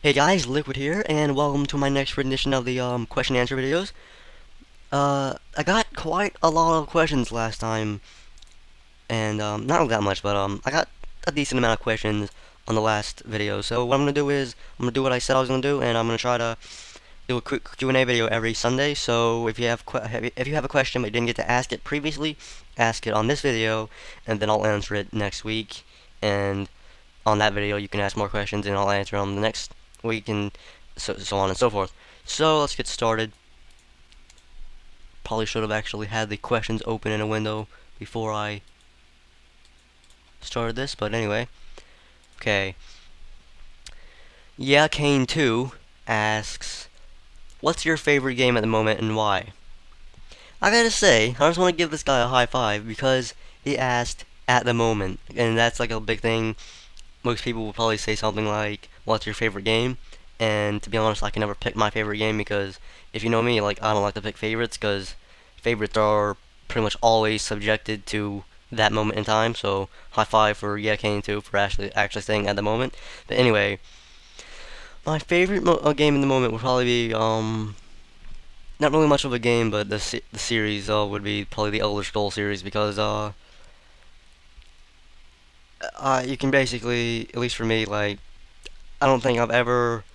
Hey guys, Liquid here, and welcome to my next rendition of the question and answer videos. I got quite a lot of questions last time, and not really that much, but I got a decent amount of questions on the last video. So what I'm gonna do is I'm gonna do what I said I was gonna do, and I'm gonna try to do a quick Q&A video every Sunday. So if you have a question but you didn't get to ask it previously, ask it on this video, and then I'll answer it next week. And on that video, you can ask more questions, and I'll answer them the next week, and so on and so forth. So let's get started. Probably should have actually had the questions open in a window before I started this, but anyway. Okay. Yeah, Kane 2 asks, what's your favorite game at the moment and why? I gotta say, I just want to give this guy a high five because he asked at the moment, and that's like a big thing. Most people will probably say something like, what's your favorite game? And to be honest, I can never pick my favorite game because if you know me, like, I don't like to pick favorites because favorites are pretty much always subjected to that moment in time. So high five for Yeah Kane 2 for actually saying at the moment. But anyway, my favorite game in the moment would probably be not really much of a game, but the series would be probably the Elder Scrolls series because you can basically, at least for me, like, I don't think I've ever,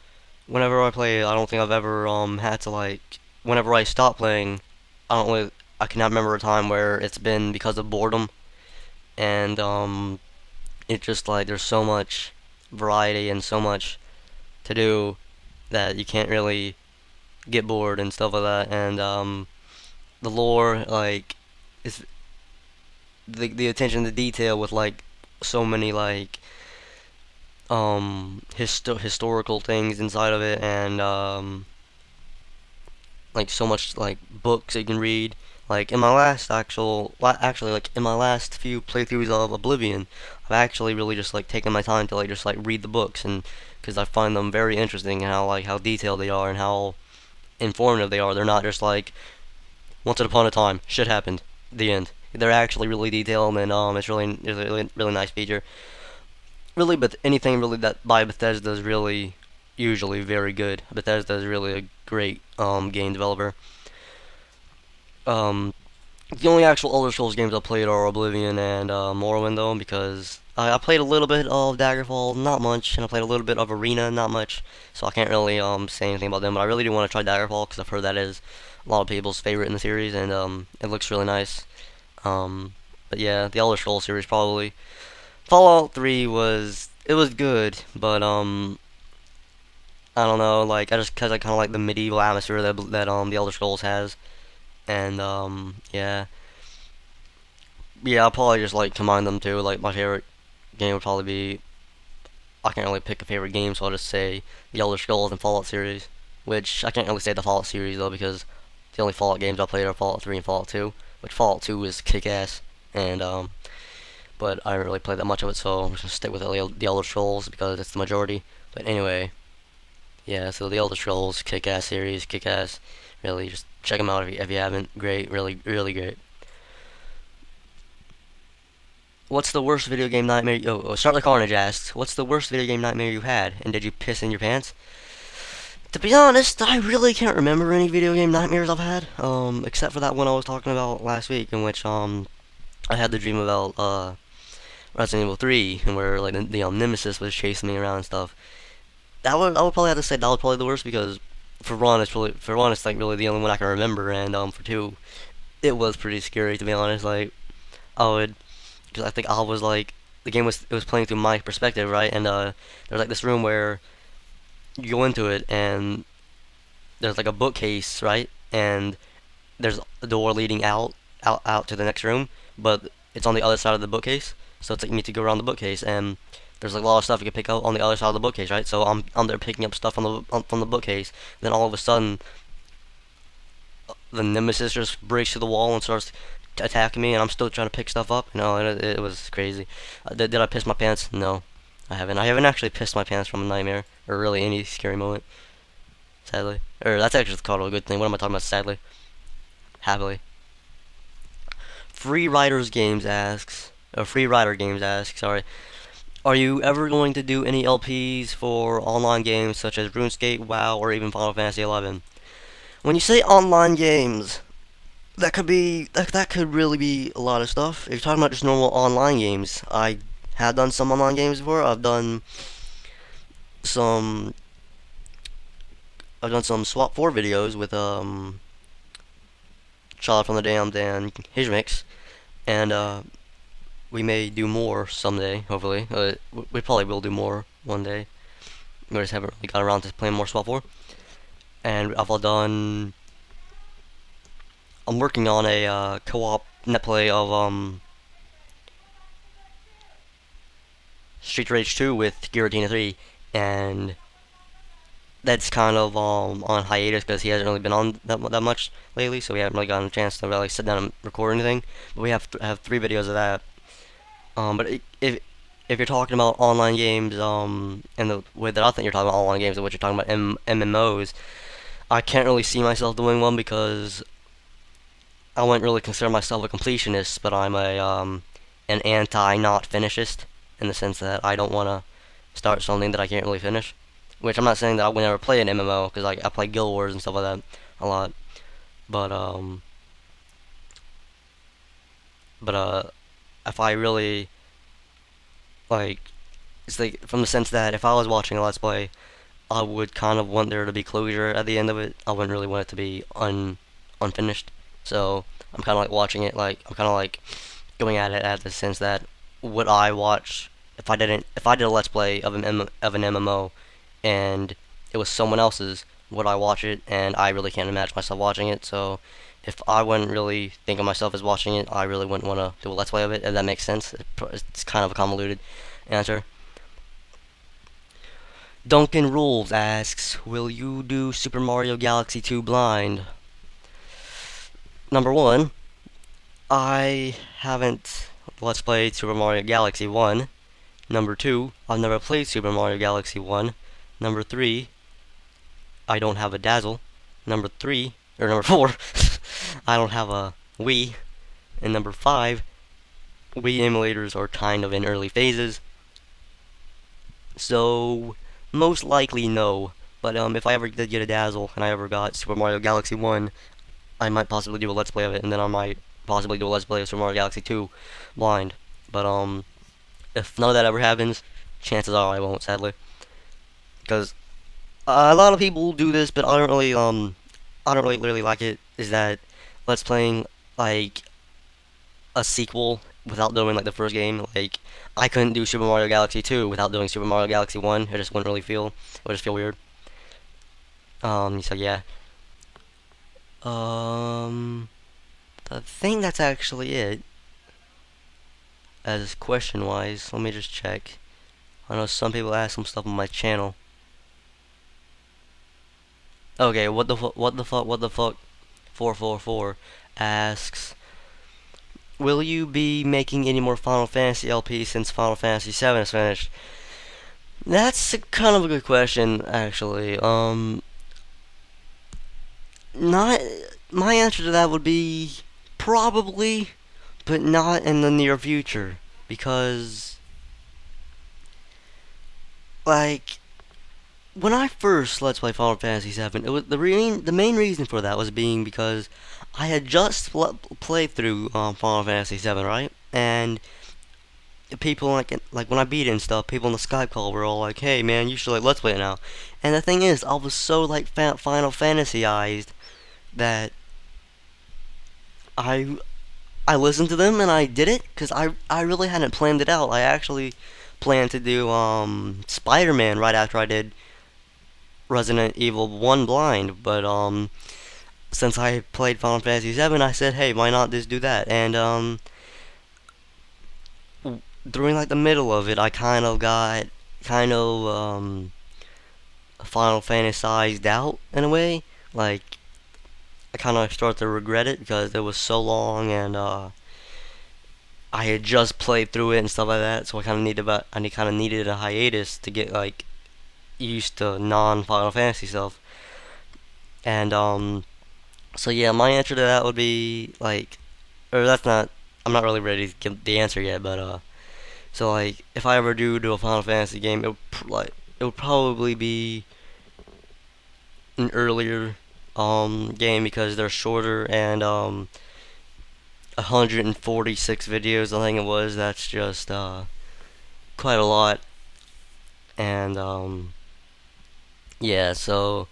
whenever I play, I don't think I've ever had to, like, whenever I stop playing, I don't really, I cannot remember a time where it's been because of boredom. And it's just like there's so much variety and so much to do that you can't really get bored and stuff like that. And the lore, like, is the attention to detail with, like, so many, like, historical things inside of it, and like, so much, like, books that you can read. Like, in my actually, like, in my last few playthroughs of Oblivion, I've actually really just, like, taken my time to, like, just, like, read the books, and because I find them very interesting and how detailed they are and how informative they are. They're not just like, once upon a time shit happened, the end. They're actually really detailed, and it's really nice feature. Really, but anything really that by Bethesda is really usually very good. Bethesda is really a great game developer. Um, the only actual Elder Scrolls games I played are Oblivion and Morrowind, though, because I played a little bit of Daggerfall, not much, and I played a little bit of Arena, not much. So I can't really say anything about them. But I really do want to try Daggerfall because I've heard that is a lot of people's favorite in the series, and it looks really nice. But yeah, the Elder Scrolls series probably. Fallout 3 was good, but I don't know, like, I just cuz I kind of like the medieval atmosphere that the Elder Scrolls has, and yeah, I'll probably just like combine them too. Like, my favorite game would probably be, I can't really pick a favorite game, so I'll just say the Elder Scrolls and Fallout series, which I can't really say the Fallout series though because the only Fallout games I played are Fallout 3 and Fallout 2, which Fallout 2 is kick-ass, and but I didn't really play that much of it, so I'm just gonna stick with the Elder Scrolls because it's the majority. But anyway, yeah, so the Elder Scrolls kick-ass series, kick-ass. Really, just check them out if you haven't. Great, really, really great. What's the worst video game nightmare? StartTheCarnage asks, what's the worst video game nightmare you had, and did you piss in your pants? To be honest, I really can't remember any video game nightmares I've had, except for that one I was talking about last week, in which I had the dream about Resident Evil 3, and where, like, the Nemesis was chasing me around and stuff. I would probably have to say that was probably the worst because for one it's like really the only one I can remember, and for two, it was pretty scary, to be honest. Like, I would, because I think I was like, the game was playing through my perspective, right? And there's like this room where you go into it, and there's like a bookcase, right? And there's a door leading out to the next room, but it's on the other side of the bookcase. So it's like you need to go around the bookcase, and there's like a lot of stuff you can pick up on the other side of the bookcase, right? So I'm there picking up stuff from the bookcase. Then all of a sudden, the nemesis just breaks through the wall and starts attacking me, and I'm still trying to pick stuff up. It was crazy. Did I piss my pants? No, I haven't. I haven't actually pissed my pants from a nightmare or really any scary moment. Sadly, or that's actually called a good thing. What am I talking about? Sadly, happily. Free Rider Games asks. Sorry. Are you ever going to do any LPs for online games such as RuneScape, WoW, or even Final Fantasy XI? When you say online games, that could really be a lot of stuff. If you're talking about just normal online games, I have done some online games before. Some I've done some Swap 4 videos with Child from the Damned and his mix, and we may do more someday. Hopefully, we probably will do more one day. We just haven't really got around to playing more Swap 4. And I've all done. I'm working on a co-op net play of Street Rage 2 with Giratina 3, and that's kind of on hiatus because he hasn't really been on that much lately, so we haven't really gotten a chance to really sit down and record anything. But we have 3 videos of that. If you're talking about online games, and the way that I think you're talking about online games, and what you're talking about MMOs, I can't really see myself doing one because I wouldn't really consider myself a completionist, but I'm a an anti-not finishist in the sense that I don't want to start something that I can't really finish. Which I'm not saying that I would never play an MMO because like I play Guild Wars and stuff like that a lot, but if I really like, it's like from the sense that if I was watching a Let's Play, I would kind of want there to be closure at the end of it. I wouldn't really want it to be unfinished. So I'm kind of like watching it like I'm kind of like going at it at the sense that would I watch if I did a Let's Play of an MMO and it was someone else's, would I watch it? And I really can't imagine myself watching it. So if I wouldn't really think of myself as watching it, I really wouldn't want to do a Let's Play of it. If that makes sense, it's kind of a convoluted answer. dunkinrules asks, will you do Super Mario Galaxy 2 blind? Number one, I haven't Let's Played Super Mario Galaxy 1. Number 2, I've never played Super Mario Galaxy 1. Number 3, I don't have a Dazzle. Number 4, I don't have a Wii. And number 5, Wii emulators are kind of in early phases. So, most likely no. But if I ever did get a Dazzle and I ever got Super Mario Galaxy 1, I might possibly do a Let's Play of it, and then I might possibly do a Let's Play of Super Mario Galaxy 2 blind. But if none of that ever happens, chances are I won't, sadly. Because a lot of people do this, but I don't really like it. Is that Let's Playing like a sequel without doing like the first game? Like I couldn't do Super Mario Galaxy 2 without doing Super Mario Galaxy 1. It just wouldn't really feel. It would just feel weird. So yeah. Um, I think that's actually it. As question wise, let me just check. I know some people ask some stuff on my channel. Okay, what the fuck 444 asks, will you be making any more Final Fantasy LP since Final Fantasy VII is finished? That's kind of a good question, actually. Not my answer to that would be probably, but not in the near future because like when I first Let's Play Final Fantasy VII, it was the main reason for that was being because I had just played through Final Fantasy VII, right? And people like when I beat it and stuff, people in the Skype call were all like, "Hey man, you should like Let's Play it now." And the thing is, I was so like Final Fantasyized that I I listened to them and I did it because I really hadn't planned it out. I actually planned to do Spider-Man right after I did Resident Evil 1 blind, but since I played Final Fantasy VII, I said, hey, why not just do that? And during like the middle of it, I kind of got kind of Final Fantasized out in a way. Like I kind of started to regret it because it was so long and I had just played through it and stuff like that. So I kind of needed a hiatus to get like used to non Final Fantasy stuff. And so yeah, my answer to that would be like, or that's not. I'm not really ready to give the answer yet, but So like, if I ever do a Final Fantasy game, it would probably be an earlier game because they're shorter and 146 videos I think it was. That's just quite a lot. And yeah, so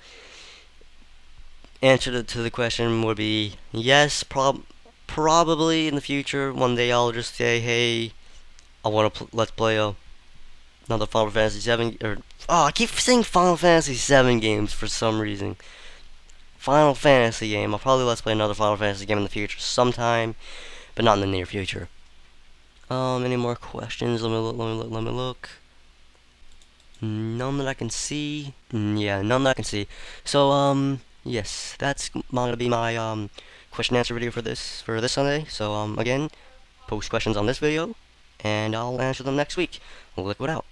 answer to the question would be yes, probably in the future one day I'll just say, hey, I want to let's play another Final Fantasy 7 or I keep saying Final Fantasy 7 games for some reason. Final Fantasy game. I'll probably let's play another Final Fantasy game in the future sometime, but not in the near future. Any more questions? Let me look. Let me look. None that I can see. Yeah, none that I can see. So, yes, that's gonna be my question answer video for this Sunday. So, again, post questions on this video, and I'll answer them next week. Liquid out.